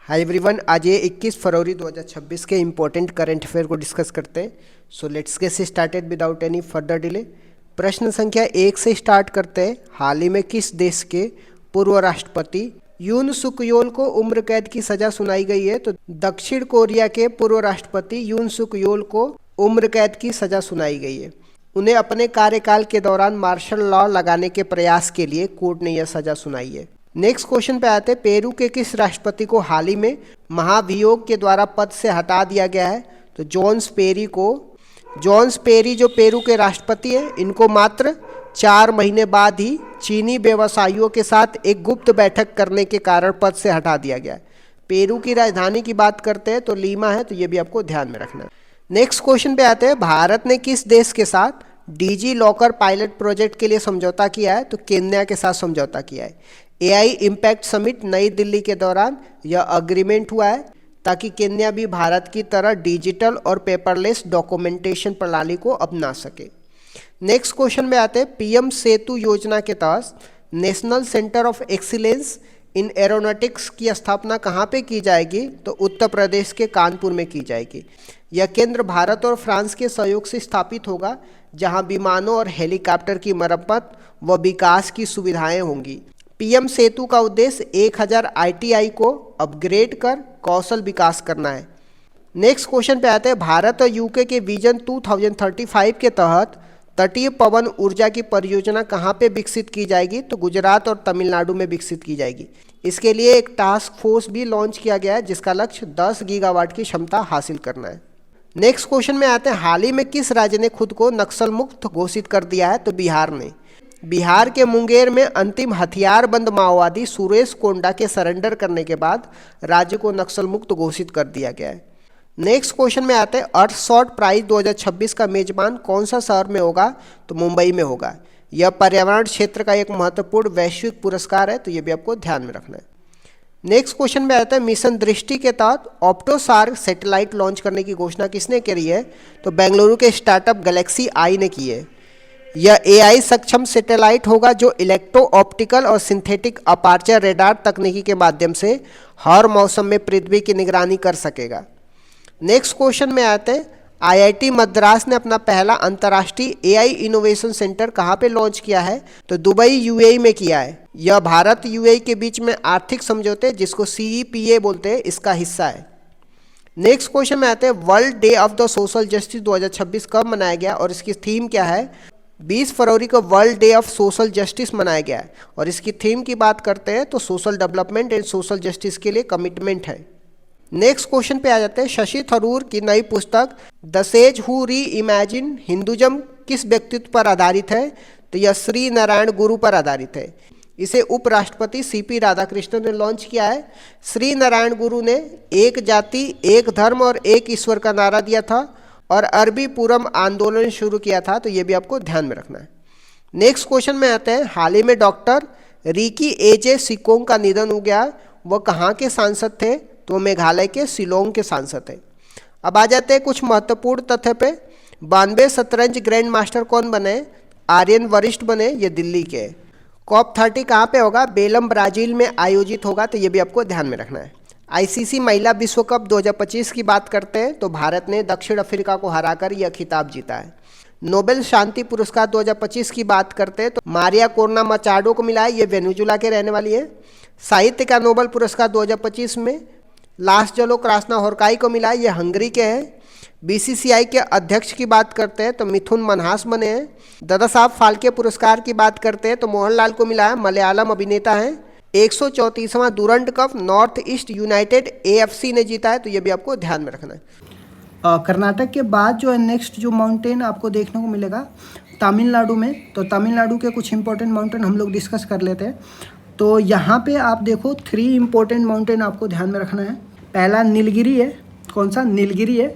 Hi everyone, आज ये 21 फरवरी 2026 के इम्पोर्टेंट करंट अफेयर को डिस्कस करते हैं। So let's get started without any further delay. प्रश्न संख्या 1 से स्टार्ट करते हैं। हाल ही में किस देश के पूर्व राष्ट्रपति यून सुक योल को उम्र कैद की सजा सुनाई गई है? तो दक्षिण कोरिया के पूर्व राष्ट्रपति यून सुक योल को उम्र कैद की सजा सुनाई गई है। उन्हें अपने कार्यकाल के दौरान मार्शल लॉ लगाने के प्रयास के लिए कोर्ट ने यह सजा सुनाई है। नेक्स्ट क्वेश्चन पे आते हैं। पेरू के किस राष्ट्रपति को हाल ही में महाभियोग के द्वारा पद से हटा दिया गया है? तो जॉन्स पेरी जो पेरू के राष्ट्रपति हैं, इनको मात्र 4 महीने बाद ही चीनी व्यवसायियों के साथ एक गुप्त बैठक करने के कारण पद से हटा दिया गया है। पेरू की राजधानी की बात करते हैं तो लीमा है, तो ये भी आपको ध्यान में रखना है। नेक्स्ट क्वेश्चन पे आते हैं। भारत ने किस देश के साथ डिजी लॉकर पायलट प्रोजेक्ट के लिए समझौता किया है? तो केन्या के साथ समझौता किया है। AI इम्पैक्ट समिट नई दिल्ली के दौरान यह अग्रीमेंट हुआ है ताकि केन्या भी भारत की तरह डिजिटल और पेपरलेस डॉक्यूमेंटेशन प्रणाली को अपना सके। नेक्स्ट क्वेश्चन में आते हैं। PM सेतु योजना के तहत national centre of excellence in aeronautics की स्थापना कहाँ पे की जाएगी? तो उत्तर प्रदेश के कानपुर में की जाएगी। यह केंद्र भारत और फ्रांस के सहयोग से स्थापित होगा, जहां विमानों और हेलीकॉप्टर की मरम्मत व विकास की सुविधाएं होंगी। PM सेतु का उद्देश्य 1000 ITI को अपग्रेड कर कौशल विकास करना है। नेक्स्ट क्वेश्चन पे आते हैं। भारत और UK के विजन 2035 के तहत तटीय पवन ऊर्जा की परियोजना कहाँ पे विकसित की जाएगी? तो गुजरात और तमिलनाडु में विकसित की जाएगी। इसके लिए एक टास्क फोर्स भी लॉन्च किया गया है, जिसका लक्ष्य 10 गीगावाट की क्षमता हासिल करना है। नेक्स्ट क्वेश्चन में आते हैं। हाल ही में किस राज्य ने खुद को नक्सल मुक्त घोषित कर दिया है? तो बिहार ने। बिहार के मुंगेर में अंतिम हथियारबंद माओवादी सुरेश कोंडा के सरेंडर करने के बाद राज्य को नक्सल मुक्त घोषित कर दिया गया है। नेक्स्ट क्वेश्चन में आते हैं। अर्थशॉट प्राइज 2026 का मेजबान कौन सा शहर में होगा? तो मुंबई में होगा। यह पर्यावरण क्षेत्र का एक महत्वपूर्ण वैश्विक पुरस्कार है, तो ये भी आपको ध्यान में रखना है। नेक्स्ट क्वेश्चन में आता है। मिशन दृष्टि के तहत ऑप्टोसार सैटेलाइट लॉन्च करने की घोषणा किसने करी है? तो बेंगलुरु के स्टार्टअप गैलेक्सी आई ने की है। यह AI सक्षम सैटेलाइट होगा जो इलेक्ट्रो ऑप्टिकल और सिंथेटिक अपार्चर रेडार तकनीकी के माध्यम से हर मौसम में पृथ्वी की निगरानी कर सकेगा। नेक्स्ट क्वेश्चन में आते हैं। IIT मद्रास ने अपना पहला अंतर्राष्ट्रीय AI इनोवेशन सेंटर कहाँ पे लॉन्च किया है? तो दुबई UAE में किया है। यह भारत UAE के बीच में आर्थिक समझौते जिसको CEPA बोलते हैं, इसका हिस्सा है। नेक्स्ट क्वेश्चन में आते हैं। World day of the social justice 2026 कब मनाया गया और इसकी थीम क्या है? 20 फरवरी को world day of social justice मनाया गया है और इसकी थीम की बात करते हैं तो social development and social justice के लिए कमिटमेंट है। नेक्स्ट क्वेश्चन पे आ जाते हैं। शशि थरूर की नई पुस्तक द सेज हु री इमेजिन हिंदुज्म किस व्यक्तित्व पर आधारित है? तो यह श्री नारायण गुरु पर आधारित है। इसे उपराष्ट्रपति CP राधाकृष्णन ने लॉन्च किया है। श्री नारायण गुरु ने एक जाति, एक धर्म और एक ईश्वर का नारा दिया था और अरबी पूरम आंदोलन शुरू किया था, तो ये भी आपको ध्यान में रखना है। नेक्स्ट क्वेश्चन में आते हैं। हाल ही में डॉक्टर रिकी AJ सिकोंग का निधन हो गया। वह कहाँ के सांसद थे? तो मेघालय के शिलोंग के सांसद थे। अब आ जाते हैं कुछ महत्वपूर्ण तथ्य पे। 92 शतरंज ग्रैंड मास्टर कौन बने? आर्यन वरिष्ठ बने, ये दिल्ली के। COP30 कहाँ पे होगा? बेलम ब्राजील में आयोजित होगा, तो ये भी आपको ध्यान में रखना है। ICC महिला विश्व कप 2025 की बात करते हैं तो भारत ने दक्षिण अफ्रीका को हराकर यह खिताब जीता है। नोबेल शांति पुरस्कार 2025 की बात करते हैं तो मारिया कोर्ना मचाडो को मिला है, ये वेनेजुला के रहने वाली है। साहित्य का नोबेल पुरस्कार 2025 में लास जलो क्रास्ना होरकाई को मिला है, ये हंगरी के हैं। BCCI के अध्यक्ष की बात करते हैं तो मिथुन मनहास बने हैं। दादा साहब फाल्के पुरस्कार की बात करते हैं तो मोहनलाल को मिला है, मलयालम अभिनेता हैं। 134वां Durand Cup North East United AFC ने जीता है, तो ये भी आपको ध्यान में रखना है। कर्नाटक के बाद जो है नेक्स्ट जो माउंटेन आपको देखने को मिलेगा तमिलनाडु में। तो तमिलनाडु के कुछ इंपॉर्टेंट माउंटेन हम लोग डिस्कस कर लेते हैं। तो यहाँ पे आप देखो 3 इंपॉर्टेंट माउंटेन आपको ध्यान में रखना है। पहला नीलगिरी है। कौन सा? नीलगिरी है।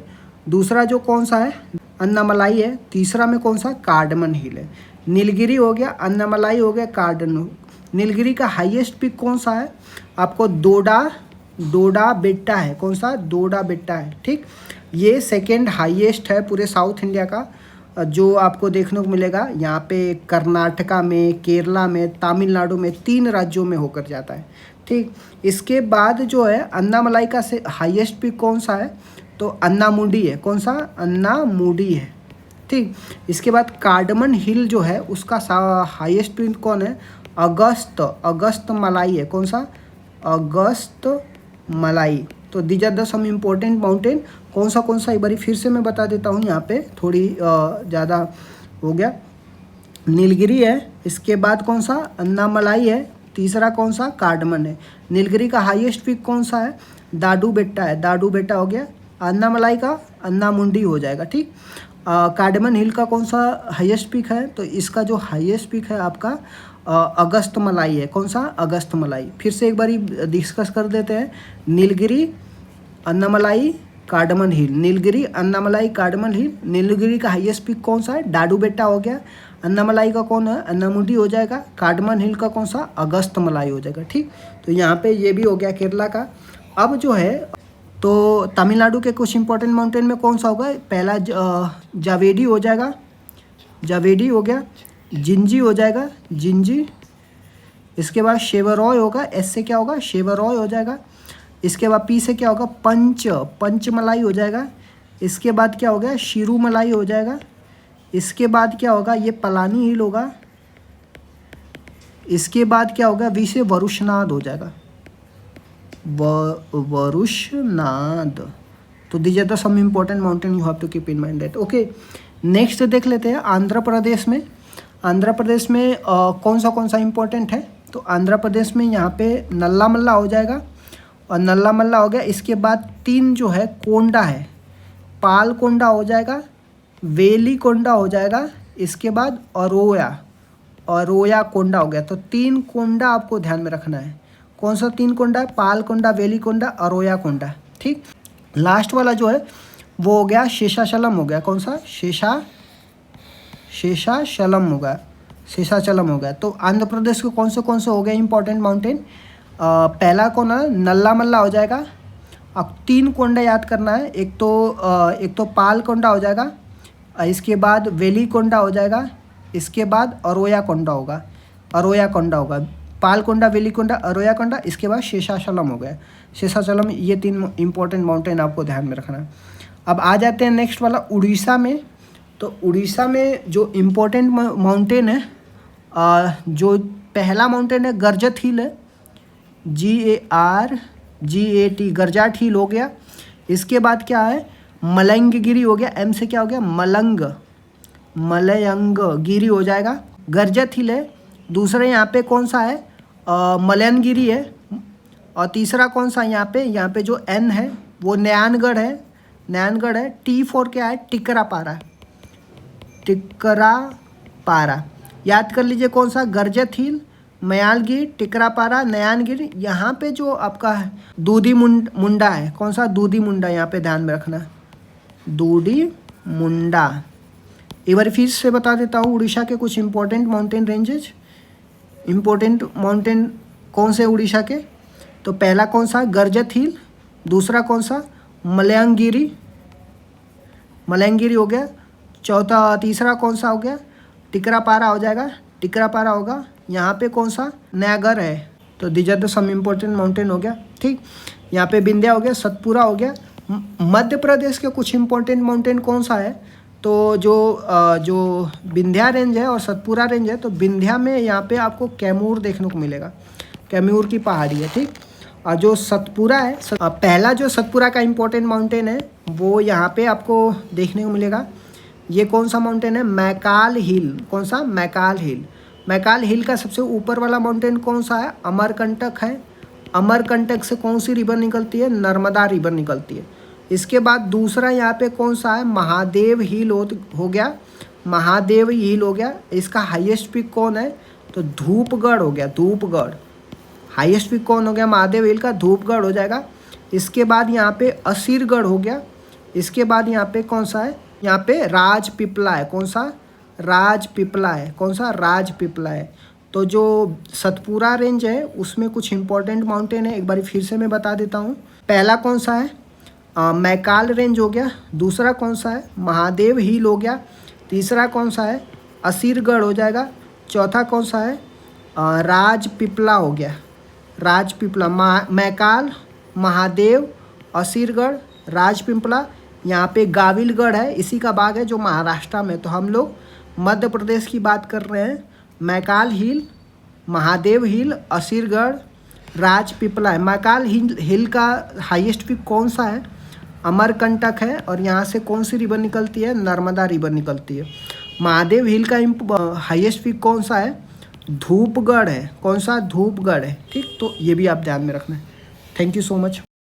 दूसरा जो कौन सा है? अन्नामलाई है। तीसरा में कौन सा? कार्डमन हिल है। नीलगिरी हो गया, अन्नामलाई हो गया, कार्डमन। नीलगिरी का हाईएस्ट पीक कौन सा है? आपको डोडा बेट्टा है। कौन सा? डोडा बेट्टा है। ठीक, ये सेकेंड हाईएस्ट है पूरे साउथ इंडिया का, जो आपको देखने को मिलेगा यहाँ पे कर्नाटका में, केरला में, तमिलनाडु में, 3 राज्यों में होकर जाता है। ठीक। इसके बाद जो है अन्नामलाई का से हाईएस्ट पीक कौन सा है, तो अन्नामुडी है। कौन सा, अन्नामुडी है। ठीक। इसके बाद कार्डमन हिल जो है उसका हाईएस्ट पीक कौन है, अगस्त मलाई है। कौन सा, अगस्त मलाई। तो these are the some important mountain. कौन सा एक बारी फिर से मैं बता देता हूँ, यहाँ पे थोड़ी ज़्यादा हो गया। नीलगिरी है, इसके बाद कौन सा, अन्नामलाई है, तीसरा कौन सा, कार्डमन है। नीलगिरी का हाईएस्ट पीक कौन सा है, दादू बेट्टा है, दादू बेट्टा हो गया। अन्नामलाई का अन्नामुंडी हो जाएगा। ठीक। कार्डमन हिल का कौन सा हाईएस्ट पीक है, तो इसका जो हाईएस्ट पीक है आपका अगस्त मलाई है। कौन सा, अगस्त मलाई। फिर से एक बारी डिस्कस कर देते हैं। नीलगिरी, अन्नामलाई, कार्डमन हिल। नीलगिरी, अन्नामलाई, कार्डमन हिल। नीलगिरी का हाईएस्ट पीक कौन सा है, दादू बेट्टा हो गया। अन्नामलाई का कौन है, अन्नामुडी हो जाएगा। कार्डमन हिल का कौन सा, अगस्त मलाई हो जाएगा। ठीक। तो यहाँ पे ये भी हो गया केरला का। अब जो है तो तमिलनाडु के कुछ इंपॉर्टेंट माउंटेन में कौन सा होगा, पहला जावेडी हो जाएगा, जावेडी हो गया। जिंजी हो जाएगा, जिंजी। इसके बाद शेवरॉय होगा, एस से क्या होगा, शेवरॉय हो जाएगा। इसके बाद पी से क्या होगा, पंचमलाई हो जाएगा। इसके बाद क्या हो गया, शिरुमलाई हो जाएगा। इसके बाद क्या होगा, ये पलानी हिल होगा। इसके बाद क्या होगा, वी से वरुशनाद हो जाएगा, वरुशनाद। तो these are the some important mountain you have to keep in mind that. Okay, next देख लेते हैं आंध्र प्रदेश में। आंध्र प्रदेश में कौन सा इम्पोर्टेंट है, तो आंध्र प्रदेश में यहाँ पे नल्लामल्ला हो जाएगा, और नल्लामल्ला हो गया। इसके बाद 3 जो है कोंडा है, पाल कोंडा हो जाएगा, वेली कोंडा हो जाएगा। इसके बाद अरोया कोंडा हो गया। तो 3 कोंडा आपको ध्यान में रखना है। कौन सा 3 कोंडा है, पाल कोंडा, वेली कोंडा, अरोया कोंडा। ठीक। लास्ट वाला जो है वो हो गया शेषाचलम हो गया। कौन सा, शेषाचलम होगा, शेषाचलम हो गया। तो आंध्र प्रदेश के कौन से हो गए इंपॉर्टेंट माउंटेन, पहला कौन है, नल्लामल्ला हो जाएगा। अब 3 कोंडा याद करना है, एक तो पाल कोंडा हो जाएगा, इसके बाद वेली कोंडा हो जाएगा, इसके बाद अरोया कोंडा होगा, पाल कोंडा, वेली कोंडा, अरोया कोंडा। इसके बाद शेषाचलम हो गया, शेषाचलम। ये 3 इंपॉर्टेंट माउंटेन आपको ध्यान में रखना है। अब आ जाते हैं नेक्स्ट वाला उड़ीसा में। तो उड़ीसा में जो इम्पोर्टेंट माउंटेन है, जो पहला माउंटेन है गर्जत हिल है, GARGAT, गर्जाट हिल हो गया। इसके बाद क्या है, मलंगगिरी हो गया, M से क्या हो गया, मलयंगगिरी हो जाएगा, गर्जत हिल है। दूसरे यहाँ पे कौन सा है, मलयनगिरी है। और तीसरा कौन सा यहाँ पे जो N है वो नयानगढ़ है, T फॉर क्या है, टिकरापारा। याद कर लीजिए कौन सा, गर्जत हिल, मयालगिरी, टिकरापारा, नयानगिरी। यहाँ पे जो आपका है दूधी मुंडा है। कौन सा, दूधी मुंडा, यहाँ पे ध्यान में रखना, दूधी मुंडा। एक बार फिर से बता देता हूँ उड़ीसा के कुछ important mountain ranges. Important mountain कौन से उड़ीसा के, तो पहला कौन सा, गर्जत हिल। दूसरा कौन सा, मलयंगगिरी हो गया। तीसरा कौन सा हो गया, टिकरापारा हो जाएगा, टिकरापारा होगा। यहाँ पे कौन सा, नयागढ़ है। तो these are the some important mountain हो गया। ठीक। यहाँ पे विंध्या हो गया, सतपुरा हो गया। मध्य प्रदेश के कुछ इम्पोर्टेंट माउंटेन कौन सा है, तो जो विंध्या रेंज है और सतपुरा रेंज है। तो विंध्या में यहाँ पे आपको कैमूर देखने को मिलेगा, कैमूर की पहाड़ी है। ठीक। और जो सतपुरा है, पहला जो सतपुरा का इम्पोर्टेंट माउंटेन है वो यहाँ पे आपको देखने को मिलेगा। ये कौन सा माउंटेन है, मैकाल हिल। कौन सा, मैकाल हिल। मैकाल हिल का सबसे ऊपर वाला माउंटेन कौन सा है, अमरकंटक है। अमरकंटक से कौन सी रिवर निकलती है, नर्मदा रिवर निकलती है। इसके बाद दूसरा यहाँ पे कौन सा है, महादेव हिल हो गया, महादेव हिल हो गया। इसका हाईएस्ट पीक कौन है, तो धूपगढ़ हो गया, धूपगढ़। हाईएस्ट पीक कौन हो गया, महादेव हिल का, धूपगढ़ हो जाएगा। इसके बाद यहाँ पे असीरगढ़ हो गया। इसके बाद यहाँ पे कौन सा है, यहाँ पे राजपीपला है। कौन सा, राजपीपला है। कौन सा, राजपीपला है। तो जो सतपुरा रेंज है उसमें कुछ इंपॉर्टेंट माउंटेन है, एक बार फिर से मैं बता देता हूँ। पहला कौन सा है, मैकाल रेंज हो गया। दूसरा कौन सा है, महादेव हिल हो गया। तीसरा कौन सा है, असीरगढ़ हो जाएगा। चौथा कौन सा है, राजपीपला हो गया, राजपिपला, मैकाल, महादेव, असीरगढ़, राजपिपला, यहाँ पे गाविलगढ़ है, इसी का भाग है जो महाराष्ट्र में। तो हम लोग मध्य प्रदेश की बात कर रहे हैं। मैकाल हिल, महादेव हिल, असीरगढ़, राजपिपला है। मैकाल हिल का हाईएस्ट पीक कौन सा है? अमरकंटक है। और यहाँ से कौन सी रिवर निकलती है? नर्मदा रिवर निकलती है। महादेव हिल का हाईएस्ट पीक कौन सा है? धूपगढ़ है। कौन सा? धूपगढ़ है। ठीक, तो ये भी आप ध्यान में रखना है। Thank you so much.